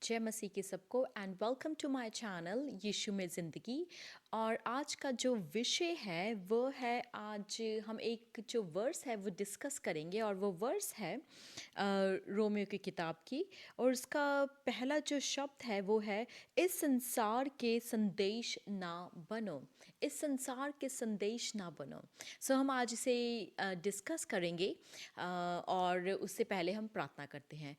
जय मसीह के सबको and welcome to my channel Yeshu में ज़िंदगी। और आज का जो विषय है वो है, आज हम एक जो वर्स है वो डिस्कस करेंगे और वो वर्स है रोमियो की किताब की। और उसका पहला जो शब्द है वो है, इस संसार के संदेश ना बनो। इस संसार के संदेश ना बनो। सो हम आज इसे डिस्कस करेंगे और उससे पहले हम प्रार्थना करते हैं।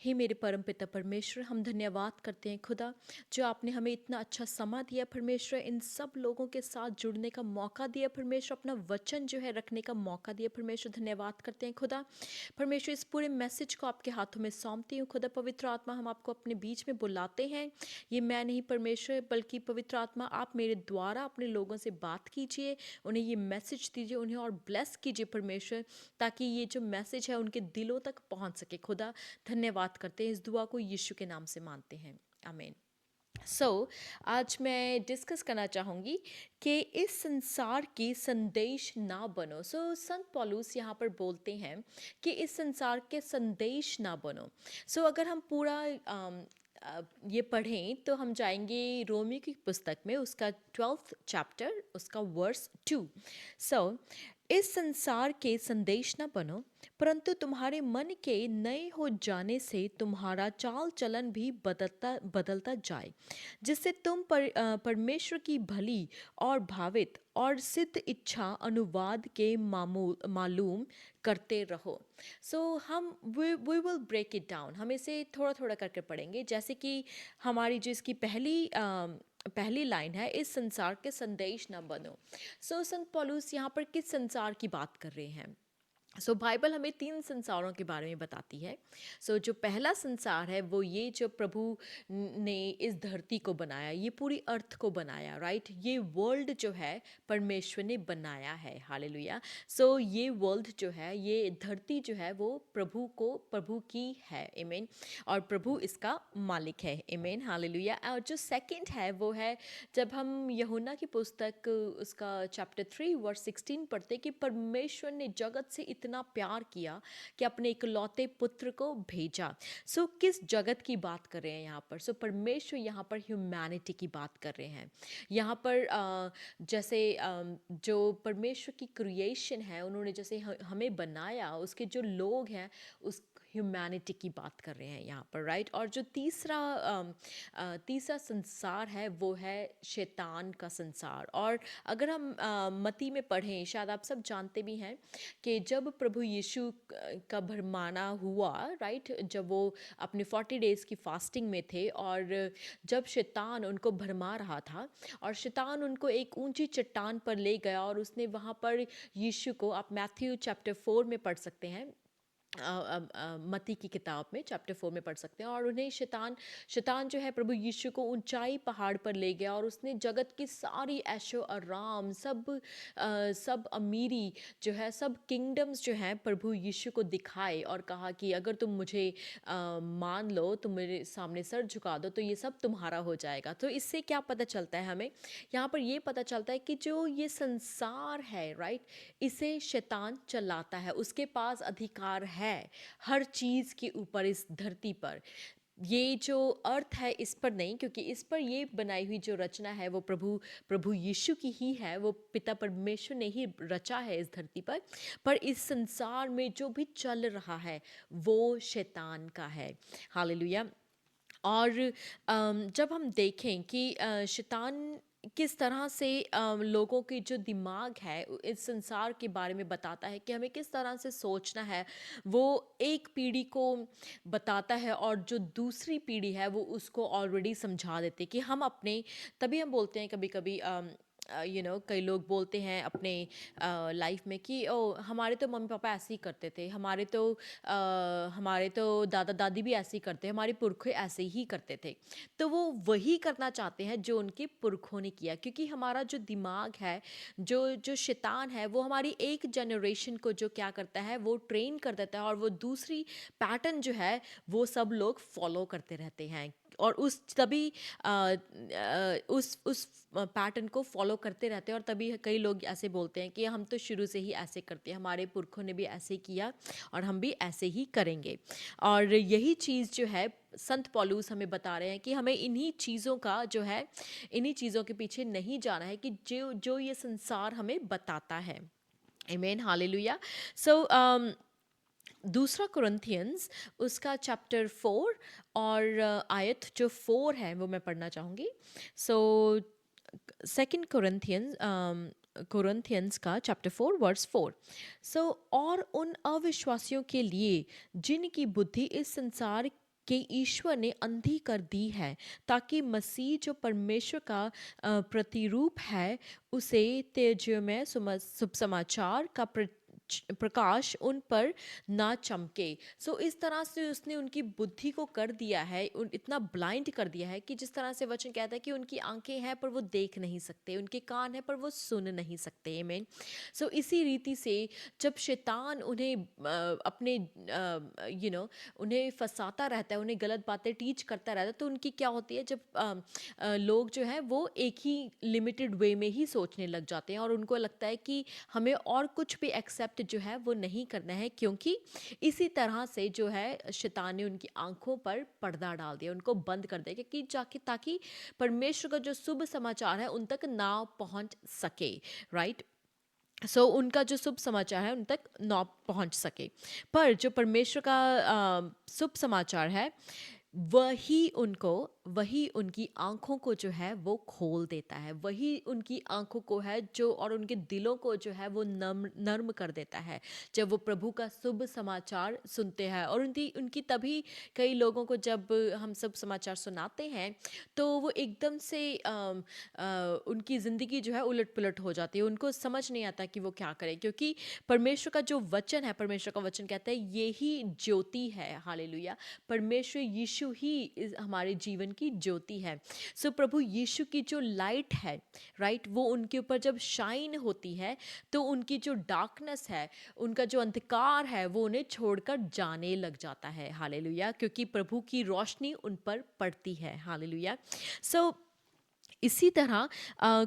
हे मेरे परम पिता परमेश्वर, हम धन्यवाद करते हैं खुदा, जो आपने हमें इतना अच्छा समय दिया परमेश्वर, इन सब लोगों के साथ जुड़ने का मौका दिया परमेश्वर, अपना वचन जो है रखने का मौका दिया परमेश्वर। धन्यवाद करते हैं खुदा परमेश्वर। इस पूरे मैसेज को आपके हाथों में सौंपती हूँ खुदा। पवित्र आत्मा, हम आपको अपने बीच में बुलाते हैं। ये मैं नहीं परमेश्वर, बल्कि पवित्र आत्मा आप मेरे द्वारा अपने लोगों से बात कीजिए, उन्हें ये मैसेज दीजिए, उन्हें और ब्लेस कीजिए परमेश्वर, ताकि ये जो मैसेज है उनके दिलों तक पहुंच सके खुदा। धन्यवाद करते हैं। इस दुआ को यीशु के नाम से मानते हैं, आमीन। आज मैं डिस्कस करना चाहूँगी कि इस संसार की संदेश ना बनो। संत पौलुस यहाँ पर बोलते हैं कि इस संसार के संदेश ना बनो। अगर हम पूरा ये पढ़ें तो हम जाएंगे रोमी की पुस्तक में, उसका 12th चैप्टर, उसका वर्स 2। सो इस संसार के संदेश न बनो, परंतु तुम्हारे मन के नए हो जाने से तुम्हारा चाल चलन भी बदलता बदलता जाए, जिससे तुम परमेश्वर की भली और भावित और सिद्ध इच्छा अनुवाद के मालूम करते रहो। हम we will break it down. हम इसे थोड़ा थोड़ा करके पढ़ेंगे। जैसे कि हमारी जो इसकी पहली लाइन है, इस संसार के संदेश न बनो। संत पौलुस यहाँ पर किस संसार की बात कर रहे हैं? बाइबल हमें 3 संसारों के बारे में बताती है। जो पहला संसार है वो ये, जो प्रभु ने इस धरती को बनाया, ये पूरी अर्थ को बनाया, राइट। ये वर्ल्ड जो है परमेश्वर ने बनाया है, हालेलुया। ये वर्ल्ड जो है, ये धरती जो है वो प्रभु की है, आमीन। और प्रभु इसका मालिक है, आमीन, हालेलुया। और जो सेकंड है वो है, जब हम यूहन्ना की पुस्तक उसका चैप्टर 3 वर्स 16 पढ़ते कि परमेश्वर ने जगत से इतना प्यार किया कि अपने इकलौते पुत्र को भेजा। किस जगत की बात कर रहे हैं यहाँ पर? परमेश्वर यहाँ पर ह्यूमैनिटी की बात कर रहे हैं। यहाँ पर जैसे जो परमेश्वर की क्रिएशन है, उन्होंने जैसे हमें बनाया, उसके जो लोग हैं उस ह्यूमैनिटी की बात कर रहे हैं यहाँ पर, राइट। और जो तीसरा संसार है वो है शैतान का संसार। और अगर हम मत्ती में पढ़ें, शायद आप सब जानते भी हैं कि जब प्रभु यीशु का भरमाना हुआ, राइट, जब वो अपने 40 डेज़ की फास्टिंग में थे, और जब शैतान उनको भरमा रहा था, और शैतान उनको एक ऊंची चट्टान पर ले गया, और उसने वहाँ पर यीशु को, आप मैथ्यू चैप्टर 4 में पढ़ सकते हैं, मत्ती की किताब में चैप्टर 4 में पढ़ सकते हैं। और उन्हें शैतान जो है प्रभु यीशु को ऊंचाई पहाड़ पर ले गया, और उसने जगत की सारी ऐशो आराम, सब अमीरी जो है, सब किंगडम्स जो हैं प्रभु यीशु को दिखाए, और कहा कि अगर तुम मुझे मान लो, तुम मेरे सामने सर झुका दो, तो ये सब तुम्हारा हो जाएगा। तो इससे क्या पता चलता है हमें? यहाँ पर ये पता चलता है कि जो ये संसार है, राइट, इसे शैतान चलाता है, उसके पास अधिकार है हर चीज के ऊपर इस धरती पर। ये जो अर्थ है इस पर नहीं, क्योंकि इस पर ये बनाई हुई जो रचना है वो प्रभु यीशु की ही है, वो पिता परमेश्वर ने ही रचा है इस धरती पर इस संसार में जो भी चल रहा है वो शैतान का है, हालेलुया। और जब हम देखें कि शैतान किस तरह से लोगों के जो दिमाग है इस संसार के बारे में बताता है, कि हमें किस तरह से सोचना है, वो एक पीढ़ी को बताता है, और जो दूसरी पीढ़ी है वो उसको ऑलरेडी समझा देते, कि हम अपने, तभी हम बोलते हैं कभी कभी, कई लोग बोलते हैं अपने लाइफ में कि ओ, हमारे तो मम्मी पापा ऐसे ही करते थे, हमारे तो दादा दादी भी ऐसे ही करते हैं, हमारे पुरखे ऐसे ही करते थे। तो वो वही करना चाहते हैं जो उनके पुरखों ने किया, क्योंकि हमारा जो दिमाग है, जो शैतान है, वो हमारी एक जनरेशन को जो क्या करता है वो ट्रेन कर देता है, और वो दूसरी पैटर्न जो है वो सब लोग फॉलो करते रहते हैं। और उस तभी उस पैटर्न को फॉलो करते रहते हैं, और तभी कई लोग ऐसे बोलते हैं कि हम तो शुरू से ही ऐसे करते हैं, हमारे पुरखों ने भी ऐसे किया और हम भी ऐसे ही करेंगे। और यही चीज़ जो है संत पौलुस हमें बता रहे हैं कि हमें इन्हीं चीज़ों का जो है, इन्हीं चीज़ों के पीछे नहीं जाना है कि जो जो ये संसार हमें बताता है। आमीन, हालेलुया। सो दूसरा कुरिन्थियंस उसका चैप्टर 4 और आयत जो 4 है वो मैं पढ़ना चाहूँगी। सो सेकंड कुरिन्थियंस का चैप्टर 4 वर्स 4। सो और उन अविश्वासियों के लिए जिनकी बुद्धि इस संसार के ईश्वर ने अंधी कर दी है, ताकि मसीह जो परमेश्वर का प्रतिरूप है उसे तेजोमय शुभ समाचार का प्रकाश उन पर ना चमके। सो इस तरह से उसने उनकी बुद्धि को कर दिया है, इतना ब्लाइंड कर दिया है कि जिस तरह से वचन कहता है कि उनकी आंखें हैं पर वो देख नहीं सकते, उनके कान हैं पर वो सुन नहीं सकते। आमीन। सो इसी रीति से जब शैतान उन्हें अपने उन्हें फंसाता रहता है, उन्हें गलत बातें टीच करता रहता है, तो उनकी क्या होती है, जब लोग जो है वो एक ही लिमिटेड वे में ही सोचने लग जाते हैं और उनको लगता है कि हमें और कुछ भी एक्सेप्ट जो है वो नहीं करना है, क्योंकि इसी तरह से जो है शैतान ने उनकी आंखों पर पर्दा डाल दिया, उनको बंद कर दिया कि जाके ताकि परमेश्वर का जो शुभ समाचार है उन तक ना पहुंच सके। राइट। सो उनका जो शुभ समाचार है उन तक ना पहुंच सके। पर जो परमेश्वर का शुभ समाचार है वही उनकी आंखों को जो है वो खोल देता है, वही उनकी आंखों को है जो, और उनके दिलों को जो है वो नर्म कर देता है जब वो प्रभु का शुभ समाचार सुनते हैं। और उनकी उनकी तभी कई लोगों को जब हम शुभ समाचार सुनाते हैं तो वो एकदम से उनकी ज़िंदगी जो है उलट पुलट हो जाती है, उनको समझ नहीं आता कि वो क्या करें, क्योंकि परमेश्वर का जो वचन है, परमेश्वर का वचन कहता है ये ही ज्योति है। हालेलुया। परमेश्वर यीशु ही हमारे जीवन की ज्योति है। सो प्रभु यीशु की जो लाइट है, राइट, वो उनके ऊपर जब शाइन होती है तो उनकी जो डार्कनेस है, उनका जो अंधकार है वो उन्हें छोड़कर जाने लग जाता है। हालेलुया। क्योंकि प्रभु की रोशनी उन पर पड़ती है। हालेलुया। सो इसी तरह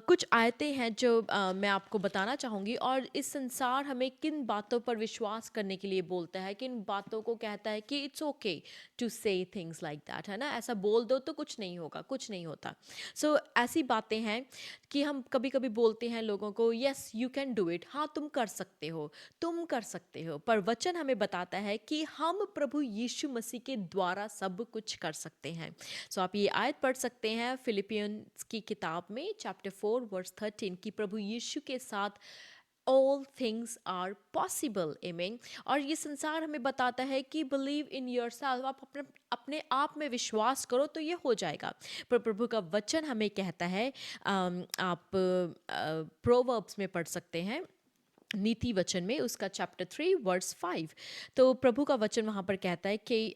कुछ आयतें हैं जो मैं आपको बताना चाहूँगी, और इस संसार हमें किन बातों पर विश्वास करने के लिए बोलता है, किन बातों को कहता है कि इट्स ओके टू से थिंग्स लाइक दैट, है ना, ऐसा बोल दो तो कुछ नहीं होगा, कुछ नहीं होता। सो ऐसी बातें हैं कि हम कभी कभी बोलते हैं लोगों को, yes you can do it, हाँ तुम कर सकते हो, तुम कर सकते हो, पर वचन हमें बताता है कि हम प्रभु यीशु मसीह के द्वारा सब कुछ कर सकते हैं। सो आप ये आयत पढ़ सकते हैं फिलिपियंस की किताब में चैप्टर 4 वर्स 13 कि प्रभु यीशु के साथ ऑल थिंग्स आर पॉसिबल। आमीन। और ये संसार हमें बताता है कि बिलीव इन योरसेल्फ, आप अपने अपने आप में विश्वास करो तो ये हो जाएगा। पर प्रभु का वचन हमें कहता है, आप प्रोवर्ब्स में पढ़ सकते हैं, नीति वचन में उसका चैप्टर 3 वर्स 5। तो प्रभु का वचन वहाँ पर कहता है कि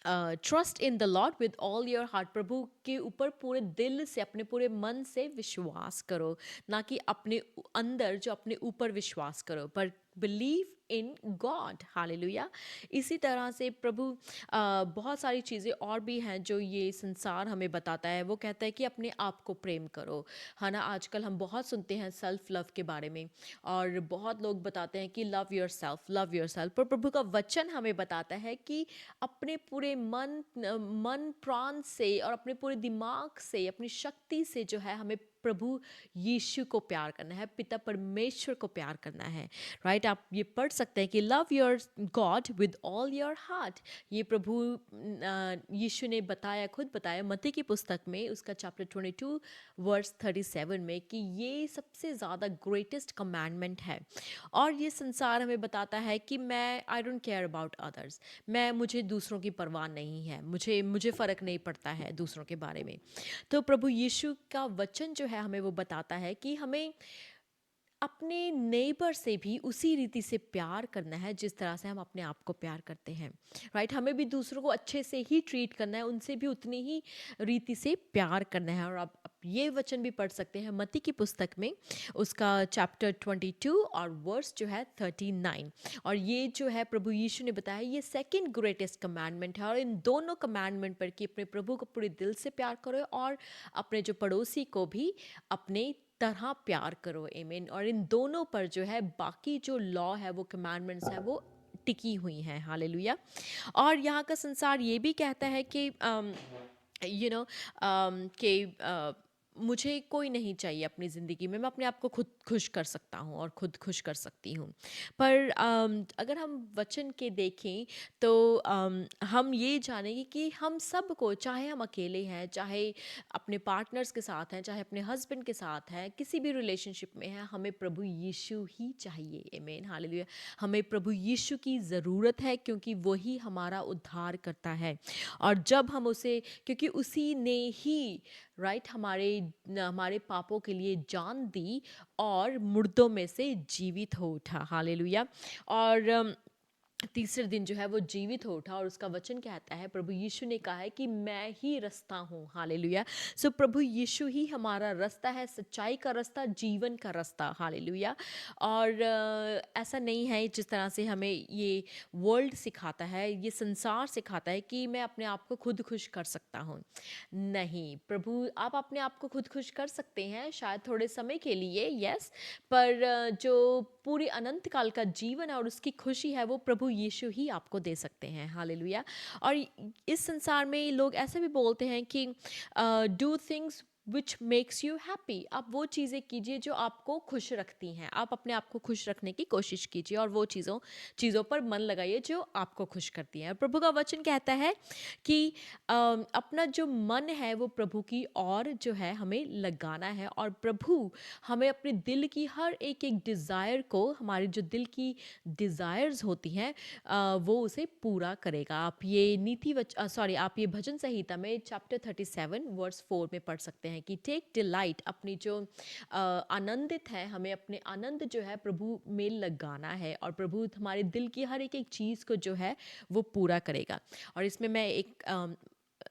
trust in the Lord with all your heart, प्रभु के ऊपर पूरे दिल से, अपने पूरे मन से विश्वास करो, ना कि अपने अंदर जो अपने ऊपर विश्वास करो, पर बिलीव इन गॉड। हालेलुया। इसी तरह से प्रभु बहुत सारी चीज़ें और भी हैं जो ये संसार हमें बताता है। वो कहता है कि अपने आप को प्रेम करो, है ना। आजकल हम बहुत सुनते हैं सेल्फ लव के बारे में, और बहुत लोग बताते हैं कि love your self, love your self, पर प्रभु का वचन हमें बताता है कि अपने पूरे मन प्राण से और अपने पूरे दिमाग से, अपनी शक्ति से जो है हमें प्रभु यीशु को प्यार करना है, पिता परमेश्वर को प्यार करना है। राइट। आप ये पढ़ सकते हैं कि love your God with all your heart. ये प्रभु यीशु ने बताया, खुद बताया मत्ती की पुस्तक में उसका चैप्टर 22 वर्स 37 में कि ये सबसे ज़्यादा ग्रेटेस्ट कमांडमेंट है। और ये संसार हमें बताता है कि मैं I don't care about others, मुझे दूसरों की परवाह नहीं है, मुझे फ़र्क नहीं पड़ता है दूसरों के बारे में। तो प्रभु यीशु का वचन जो है हमें वो बताता है कि हमें अपने नेबर से भी उसी रीति से प्यार करना है जिस तरह से हम अपने आप को प्यार करते हैं। राइट। हमें भी दूसरों को अच्छे से ही ट्रीट करना है, उनसे भी उतनी ही रीति से प्यार करना है। और आप ये वचन भी पढ़ सकते हैं मत्ती की पुस्तक में, उसका चैप्टर 22 और वर्स जो है 39। और ये जो है प्रभु यीशु ने बताया, ये सेकंड ग्रेटेस्ट कमांडमेंट है। और इन दोनों कमांडमेंट पर कि अपने प्रभु को पूरे दिल से प्यार करो और अपने जो पड़ोसी को भी अपने तरह प्यार करो, आमीन। और इन दोनों पर जो है बाकी जो लॉ है, वो कमांडमेंट्स है, वो टिकी हुई हैं, हालेलुया। और यहाँ का संसार ये भी कहता है कि यू नो कि मुझे कोई नहीं चाहिए अपनी ज़िंदगी में, मैं अपने आप को खुद खुश कर सकता हूँ और खुद खुश कर सकती हूँ। पर अगर हम वचन के देखें तो हम ये जानेंगे कि हम सबको, चाहे हम अकेले हैं, चाहे अपने पार्टनर्स के साथ हैं, चाहे अपने हस्बैंड के साथ हैं, किसी भी रिलेशनशिप में हैं, हमें प्रभु यीशु ही चाहिए, आमीन, हालेलुया। हमें प्रभु यीशु की ज़रूरत है क्योंकि वही हमारा उद्धार करता है। और जब हम उसे, क्योंकि उसी ने ही राइट हमारे पापों के लिए जान दी और मुर्दों में से जीवित हो उठा, हालेलुया। और तीसरे दिन जो है वो जीवित हो उठा। और उसका वचन कहता है, प्रभु यीशु ने कहा है कि मैं ही रास्ता हूँ, हालेलुया। सो प्रभु यीशु ही हमारा रास्ता है, सच्चाई का रास्ता, जीवन का रास्ता, हालेलुया। और ऐसा नहीं है जिस तरह से हमें ये वर्ल्ड सिखाता है, ये संसार सिखाता है कि मैं अपने आप को खुद खुश कर सकता हूँ। नहीं, प्रभु, आप अपने आप को खुद खुश कर सकते हैं, शायद थोड़े समय के लिए, यस। पर जो पूरी अनंत काल का जीवन है और उसकी खुशी है, वो प्रभु यीशु ही आपको दे सकते हैं, हालेलुया। और इस संसार में लोग ऐसे भी बोलते हैं कि do things which makes you happy. आप वो चीज़ें कीजिए जो आपको खुश रखती हैं, आप अपने आप को खुश रखने की कोशिश कीजिए और वो चीज़ों पर मन लगाइए जो आपको खुश करती हैं। प्रभु का वचन कहता है कि अपना जो मन है वो प्रभु की और जो है हमें लगाना है। और प्रभु हमें अपने दिल की हर एक एक डिज़ायर को, हमारी जो दिल की डिज़ायर्स होती हैं, वो उसे पूरा करेगा। आप ये भजन संहिता में चैप्टर 37 वर्स 4 में पढ़ सकते हैं कि टेक डिलाइट, अपनी जो आनंदित है, हमें अपने आनंद जो है प्रभु में लगाना है और प्रभु हमारे दिल की हर एक एक चीज़ को जो है वो पूरा करेगा। और इसमें मैं एक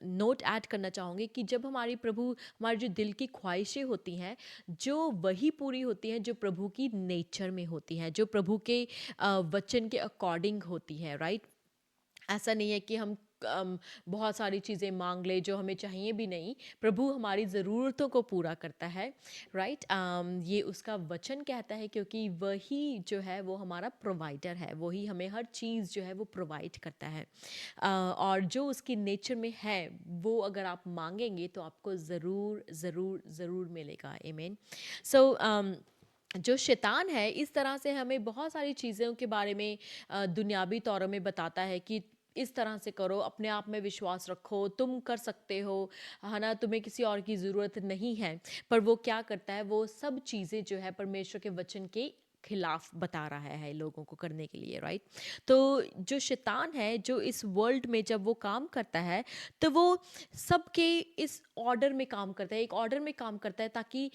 नोट ऐड करना चाहूँगी कि जब हमारी जो दिल की ख्वाहिशें होती हैं, जो वही पूरी होती हैं जो प्रभु की नेचर में होती हैं, जो प्रभु के वचन के अकॉर्डिंग होती हैं, राइट। ऐसा नहीं है कि हम बहुत सारी चीज़ें मांग ले जो हमें चाहिए भी नहीं। प्रभु हमारी ज़रूरतों को पूरा करता है, राइट। ये उसका वचन कहता है, क्योंकि वही जो है वो हमारा प्रोवाइडर है, वही हमें हर चीज़ जो है वो प्रोवाइड करता है। और जो उसकी नेचर में है वो अगर आप मांगेंगे तो आपको ज़रूर ज़रूर ज़रूर मिलेगा, आमीन। सो जो शैतान है इस तरह से हमें बहुत सारी चीज़ों के बारे में दुनियावी तौरों में बताता है कि इस तरह से करो, अपने आप में विश्वास रखो, तुम कर सकते हो, है ना, तुम्हें किसी और की ज़रूरत नहीं है। पर वो क्या करता है, वो सब चीज़ें जो है परमेश्वर के वचन के खिलाफ बता रहा है लोगों को करने के लिए, राइट। तो जो शैतान है, जो इस वर्ल्ड में जब वो काम करता है तो वो सबके इस ऑर्डर में काम करता है, एक ऑर्डर में काम करता है ताकि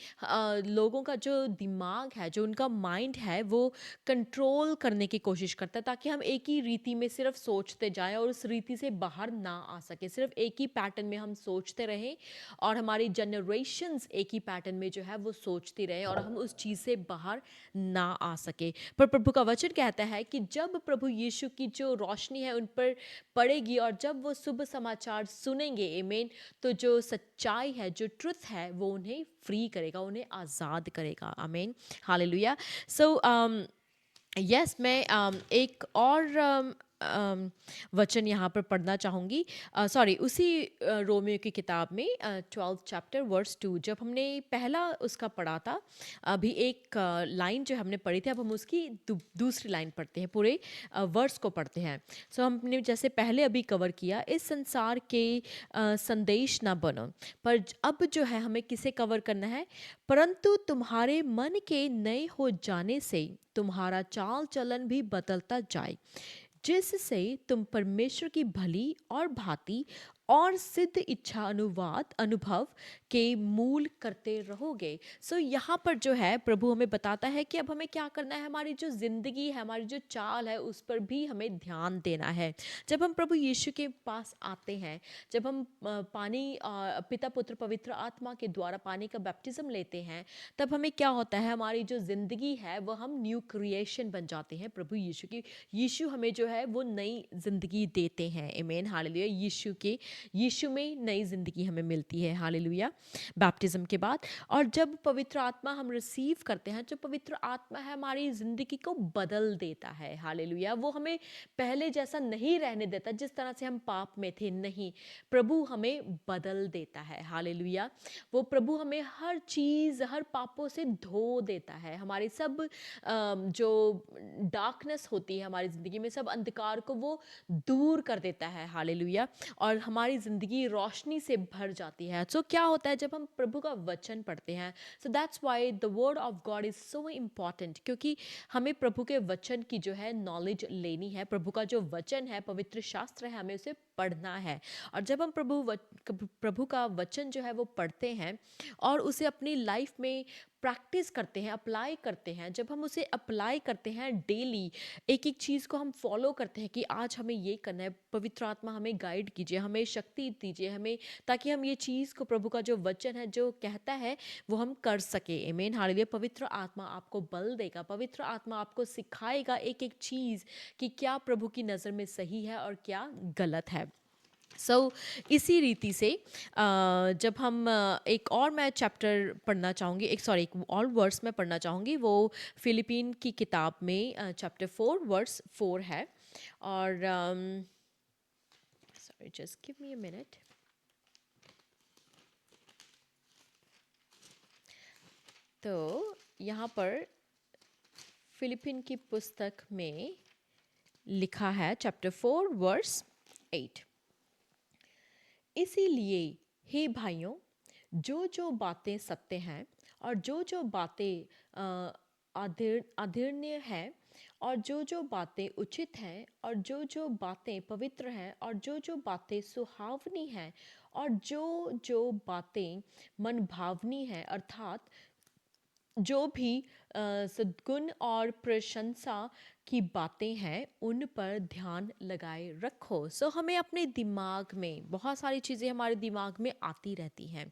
लोगों का जो दिमाग है, जो उनका माइंड है, वो कंट्रोल करने की कोशिश करता है ताकि हम एक ही रीति में सिर्फ सोचते जाएं और उस रीति से बाहर ना आ सके, सिर्फ एक ही पैटर्न में हम सोचते रहें और हमारी जनरेशन्स एक ही पैटर्न में जो है वो सोचती रहे और हम उस चीज़ से बाहर ना आ सके। पर प्रभु का वचन कहता है कि जब प्रभु यीशु की जो रोशनी है उन पर पड़ेगी और जब वो शुभ समाचार सुनेंगे, आमीन, तो जो सच्चाई है, जो ट्रुथ है, वो उन्हें फ्री करेगा, उन्हें आज़ाद करेगा, आमीन, हालेलुया। सो यस, मैं एक और वचन यहाँ पर पढ़ना चाहूँगी, सॉरी, उसी रोमियो की किताब में 12 चैप्टर वर्स 2, जब हमने पहला उसका पढ़ा था, अभी एक लाइन जो हमने पढ़ी थी, अब हम उसकी दूसरी लाइन पढ़ते हैं, पूरे वर्स को पढ़ते हैं। सो हमने जैसे पहले अभी कवर किया, इस संसार के संदेश ना बनो, पर अब जो है हमें किसे कवर करना है, परंतु तुम्हारे मन के नए हो जाने से तुम्हारा चाल चलन भी बदलता जाए, जिससे तुम परमेश्वर की भली और भांति और सिद्ध इच्छा अनुवाद अनुभव के मूल करते रहोगे। सो यहाँ पर जो है प्रभु हमें बताता है कि अब हमें क्या करना है, हमारी जो ज़िंदगी है, हमारी जो चाल है, उस पर भी हमें ध्यान देना है। जब हम प्रभु यीशु के पास आते हैं, जब हम पिता पुत्र पवित्र आत्मा के द्वारा पानी का बैप्टिज्म लेते हैं, तब हमें क्या होता है, हमारी जो ज़िंदगी है वो हम न्यू क्रिएशन बन जाते हैं प्रभु यीशु की। यीशु हमें जो है वो नई ज़िंदगी देते हैं। आमीन, हालेलुया। यीशु में नई ज़िंदगी हमें मिलती है, हालेलुया, बैप्टिज्म के बाद। और जब पवित्र आत्मा हम रिसीव करते हैं, जो पवित्र आत्मा है हमारी ज़िंदगी को बदल देता है, हालेलुया। वो हमें पहले जैसा नहीं रहने देता, जिस तरह से हम पाप में थे, नहीं, प्रभु हमें बदल देता है, हालेलुया। वो प्रभु हमें हर चीज़, हर पापों से धो देता है। हमारी सब जो डार्कनेस होती है हमारी ज़िंदगी में, सब अंधकार को वो दूर कर देता है, हालेलुया। और हमारी ज़िंदगी रोशनी से भर जाती है। सो क्या होता है जब हम प्रभु का वचन पढ़ते हैं, so that's why the word of God is so important, क्योंकि हमें प्रभु के वचन की जो है नॉलेज लेनी है। प्रभु का जो वचन है, पवित्र शास्त्र है, हमें उसे पढ़ना है। और जब हम प्रभु का वचन जो है वो पढ़ते हैं और उसे अपनी लाइफ में प्रैक्टिस करते हैं, अप्लाई करते हैं, जब हम उसे अप्लाई करते हैं डेली, एक एक चीज़ को हम फॉलो करते हैं कि आज हमें ये करना है, पवित्र आत्मा हमें गाइड कीजिए, हमें शक्ति दीजिए, हमें, ताकि हम ये चीज़ को, प्रभु का जो वचन है जो कहता है, वो हम कर सके। आमीन, हालेलुया। पवित्र आत्मा आपको बल देगा, पवित्र आत्मा आपको सिखाएगा एक एक चीज़ कि क्या प्रभु की नज़र में सही है और क्या गलत है। इसी रीति से जब हम एक और मैं चैप्टर पढ़ना चाहूँगी, एक और वर्स मैं पढ़ना चाहूँगी, वो फिलिपीन की किताब में चैप्टर 4 वर्स 4 है। और sorry, just give me a minute. तो यहाँ पर फिलिपीन की पुस्तक में लिखा है, चैप्टर 4 वर्स 8, इसीलिए हे भाइयों, जो जो बातें सत्य हैं और जो जो बातें आदरणीय हैं और जो जो बातें उचित हैं और जो जो बातें पवित्र हैं और जो जो बातें सुहावनी हैं और जो जो बातें मन भावनी हैं, अर्थात जो भी सद्गुण और प्रशंसा की बातें हैं, उन पर ध्यान लगाए रखो। हमें अपने दिमाग में बहुत सारी चीज़ें हमारे दिमाग में आती रहती हैं,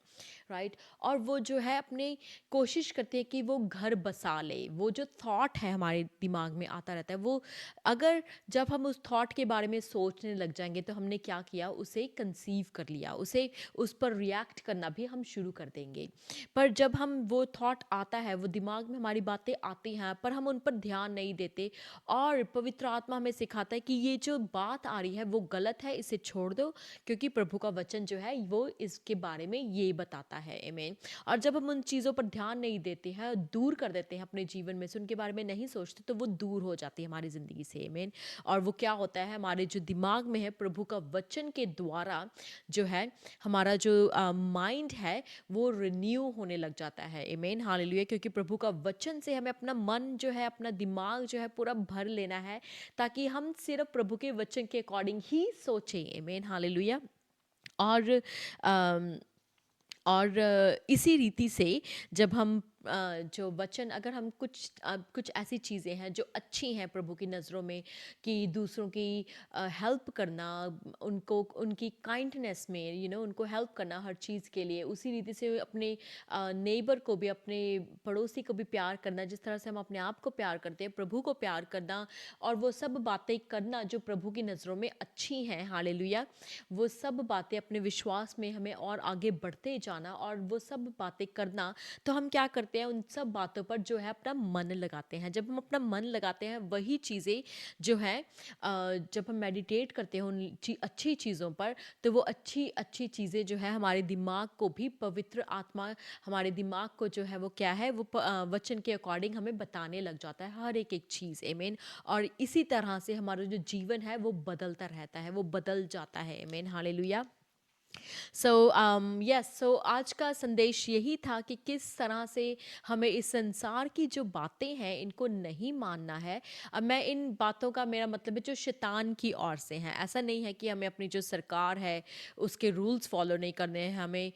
राइट। और वो जो है अपने कोशिश करते हैं कि वो घर बसा ले, वो जो थॉट है हमारे दिमाग में आता रहता है, वो अगर जब हम उस थॉट के बारे में सोचने लग जाएंगे तो हमने क्या किया, उसे कंसीव कर लिया, उसे उस पर रिएक्ट करना भी हम शुरू कर देंगे। पर जब हम, वो थॉट आता है, वो दिमाग में हमारी बातें आती हैं, पर हम उन पर ध्यान नहीं देते, और पवित्र आत्मा हमें सिखाता है कि ये जो बात आ रही है वो गलत है, इसे छोड़ दो, क्योंकि प्रभु का वचन जो है वो इसके बारे में ये बताता है। आमीन। और जब हम उन चीज़ों पर ध्यान नहीं देते हैं, दूर कर देते हैं अपने जीवन में से, उनके बारे में नहीं सोचते, तो वो दूर हो जाती है हमारी ज़िंदगी से। आमीन। और वो क्या होता है, हमारे जो दिमाग में है, प्रभु का वचन के द्वारा जो है हमारा जो माइंड है वो रिन्यू होने लग जाता है। आमीन, हालेलुया। क्योंकि प्रभु का वचन से हमें अपना मन जो है, अपना दिमाग जो है पूरा भर लेना है, ताकि हम सिर्फ प्रभु के वचन के अकॉर्डिंग ही सोचें। आमीन, हालेलुया। और अम, इसी रीति से जब हम जो वचन, अगर हम कुछ ऐसी चीज़ें हैं जो अच्छी हैं प्रभु की नज़रों में, कि दूसरों की हेल्प करना, उनको उनकी काइंडनेस में, उनको हेल्प करना हर चीज़ के लिए, उसी रीति से अपने नेबर को भी, अपने पड़ोसी को भी प्यार करना, जिस तरह से हम अपने आप को प्यार करते हैं, प्रभु को प्यार करना, और वो सब बातें करना जो प्रभु की नज़रों में अच्छी हैं, हालेलुया। वो सब बातें अपने विश्वास में हमें और आगे बढ़ते जाना, और वो सब बातें करना, तो हम क्या करते हैं, उन सब बातों पर जो है अपना मन लगाते हैं। जब हम अपना मन लगाते हैं, वही चीज़ें जो है जब हम मेडिटेट करते हैं उन अच्छी चीज़ों पर, तो वो अच्छी अच्छी चीज़ें जो है हमारे दिमाग को भी, पवित्र आत्मा हमारे दिमाग को जो है वो क्या है, वो वचन के अकॉर्डिंग हमें बताने लग जाता है हर एक एक चीज़। आमीन। और इसी तरह से हमारा जो जीवन है वो बदलता रहता है, वो बदल जाता है। आमीन, हालेलुया। सो यस, सो आज का संदेश यही था कि किस तरह से हमें इस संसार की जो बातें हैं इनको नहीं मानना है। अब मैं इन बातों का मेरा मतलब है जो शैतान की ओर से हैं। ऐसा नहीं है कि हमें अपनी जो सरकार है उसके रूल्स फॉलो नहीं करने हैं, हमें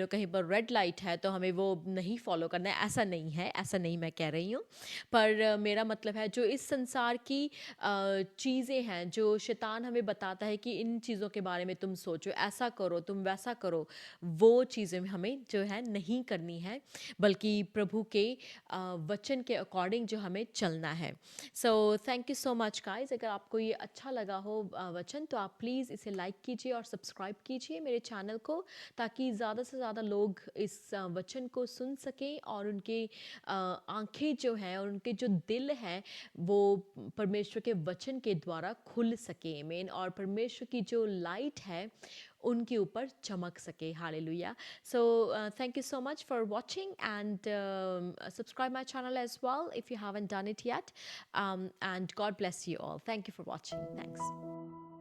कहीं पर रेड लाइट है तो हमें वो नहीं फॉलो करना है, ऐसा नहीं है, ऐसा नहीं मैं कह रही हूँ। पर मेरा मतलब है जो इस संसार की चीज़ें हैं जो शैतान हमें बताता है कि इन चीज़ों के बारे में तुम सोचो, ऐसा करो, तुम वैसा करो, वो चीज़ें हमें जो है नहीं करनी है, बल्कि प्रभु के वचन के अकॉर्डिंग जो हमें चलना है। So thank you so much guys. अगर आपको ये अच्छा लगा हो वचन, तो आप प्लीज़ इसे लाइक कीजिए और सब्सक्राइब कीजिए मेरे चैनल को, ताकि ज़्यादा से ज़्यादा लोग इस वचन को सुन सकें और उनके आंखें जो हैं और उनके जो दिल हैं वो परमेश्वर के वचन के द्वारा खुल सके मेन, और परमेश्वर की जो लाइट है उनके ऊपर चमक सके। Hallelujah. So thank you so much for watching, and subscribe my channel as well if you haven't done it yet, and God bless you all. Thank you for watching. Thanks.